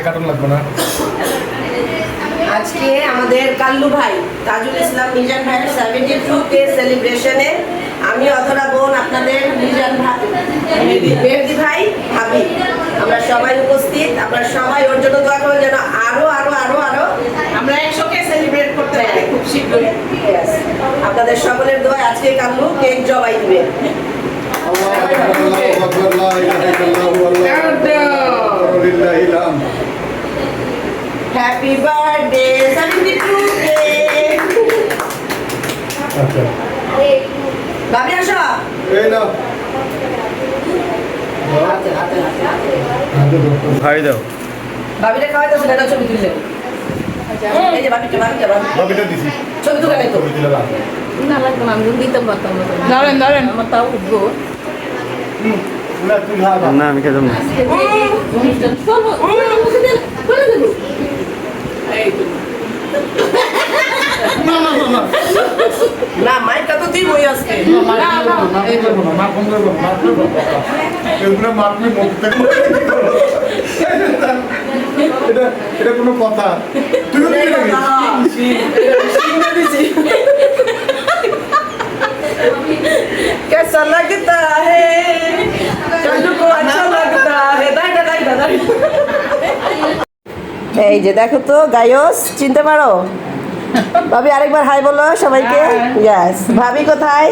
Cartoon লাগবে না। আজকে আমাদের কাল্লু ভাই তাজুল ইসলাম মিজান ভাইয়ের 72 সেলিব্রেশনে আমি অধরা বোন আপনাদের মিজান ভাই মেহেদি ভাই ভাবি আমরা সবাই উপস্থিত। আপনারা সবাই ওর জন্য দোয়া করবেন যেন আরো আরো আরো আরো আমরা 100কে সেলিব্রেট করতে পারি খুব শীঘ্রই। আপনাদের সকলের দোয়া আজকে কাল্লু কেক জবাই দিবে। হ্যাপি বার্থডে 72 আচ্ছা ভাবি আসো। এই নাও ভাই দাও। ভাবিটা খাওয়াইতেছে না ছবি তুললে। এই যে ভাবিটা ভাবিটা দিছি ছবি তুলে নাই তো। ছবি দিলে লাগবে না লাগবে না, আমি দিতে পারতাম না। ধরেন আমার তাও উঠবো। না তুই খা না আমি খেতাম না। অনুষ্ঠান চলো, মুখে দেন, করে দেবো। এই তো। না মাইকটা তো দিবই আজকে। এটা কোনো কথা कैसा लगता है कल्लू को अच्छा लगता है এই যে দেখো তো গায়স চিনতে পারো? ভাবি আরেকবার হাই বলো সবাইকে। ইয়েস ভাবি কোথায়?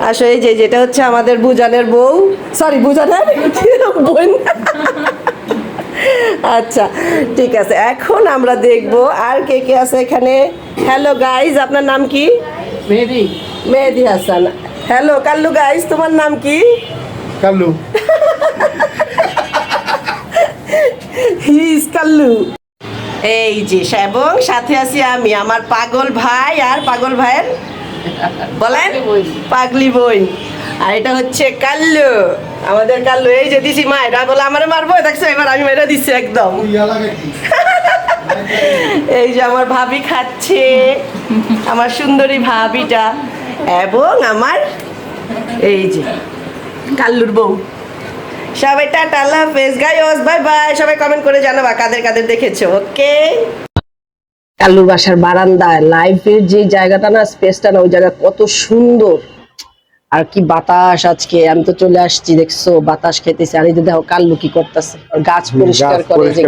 আসো এই যে যেটা হচ্ছে আমাদের বুজানের বউ, সরি বুজানের বোন। আচ্ছা ঠিক আছে, এখন আমরা দেখব আর কে কে আছে এখানে। হ্যালো গাইজ, আপনার নাম কি? মেহেদি। মেহেদি হাসান। হ্যালো কাল্লু গাইজ, তোমার নাম কি? কাল্লু। He is Kallu. এই যে এবং সাথে আছি আমি, আমার পাগল ভাই আর পাগল ভাইয়ের বলেন পাগলি বোন। আর এটা হচ্ছে কাল্লু, আমাদের কাল্লু। এই যে দিছি মা, এটা বলে আমারে মারবো, দেখছো এবার আমি মেরে দিচ্ছি একদম। এই যে আমার ভাবি খাচ্ছে, আমার সুন্দরী ভাবিটা, এবং আমার এই যে কাল্লুর বউ। সবাই টাটা, আল্লাহ হাফেজ গাইস, বাই বাই। সবাই কমেন্ট করে জানাবা কাদের কাদের দেখেছো। ওকে। কাল্লুর বাসার বারান্দায় লাইফের যে জায়গাটা না, স্পেসটা না, ওই জায়গা কত সুন্দর। আর কি বাতাস আজকে, আমি তো চলে আসছি, দেখছো বাতাস খেতেছি। আর এই যে দেখো কাল্লু কি করতেছে, গাছ পরিষ্কার করে, যে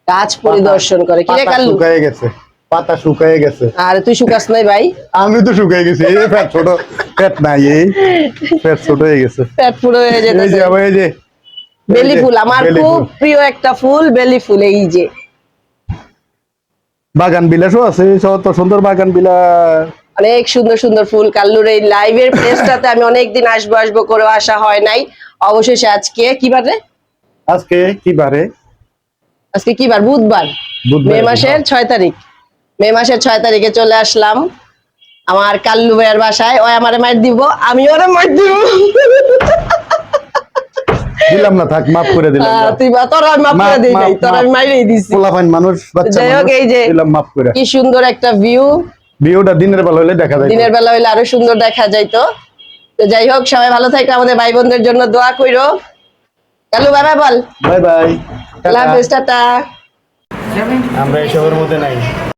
গাছ পরিদর্শন করে। কি রে কাল্লু? শুকায় গেছে, পাতা শুকায় গেছে। আরে তুই শুকাস নাই ভাই? আমি তো শুকায় গেছি। এই পেট ছোট, পেট নাই, এই পেট ছোট হয়ে গেছে, পেট পুরো হয়ে এই যে যেতেছে। আবার এই যে বেলি ফুল, আমার বেলি খুব ফুল। প্রিয় একটা ফুল বেলি ফুল। এই যে বাগান বিলাসও আছে, তো সুন্দর বাগান বিলাস। অনেক সুন্দর সুন্দর ফুল। কাল্লুর এই লাইভের প্লেসটাতে আমি অনেকদিন আসবো করে আসা হয় নাই। অবশেষে আজকে কি বারে? আজকে কি বারে? আজকে কি বার? বুধবার। বুধবার, মে মাসের 6 তারিখ। মে মাসের 6 তারিখে চলে আসলাম আমার কাল্লু ভাইয়ের বাসায়। ওই আমারে মার দিব, আমি ওরে মার দিব। দিলাম না, থাক, মাফ করে দিলাম। তুই তোর আমি মাফ করে দিই নাই, তোর আমি মাইরেই দিছি। পোলাপাইন মানুষ, বাচ্চা যাই হোক, মানুষ, এই যে দিলাম মাফ করে। কি সুন্দর একটা ভিউ। ভিউটা দিনের বেলা হলে দেখা যায়, দিনের বেলা হইলে আরো সুন্দর দেখা যাইতো। তো যাই হোক, সবাই ভালো থাকো, আমাদের ভাই বোনদের জন্য দোয়া কইরো। কাল্লু বাই বাই বল। বাই বাই, আল্লাহ হাফেজ, টাটা। আমরা এই শহরের মধ্যে নাই।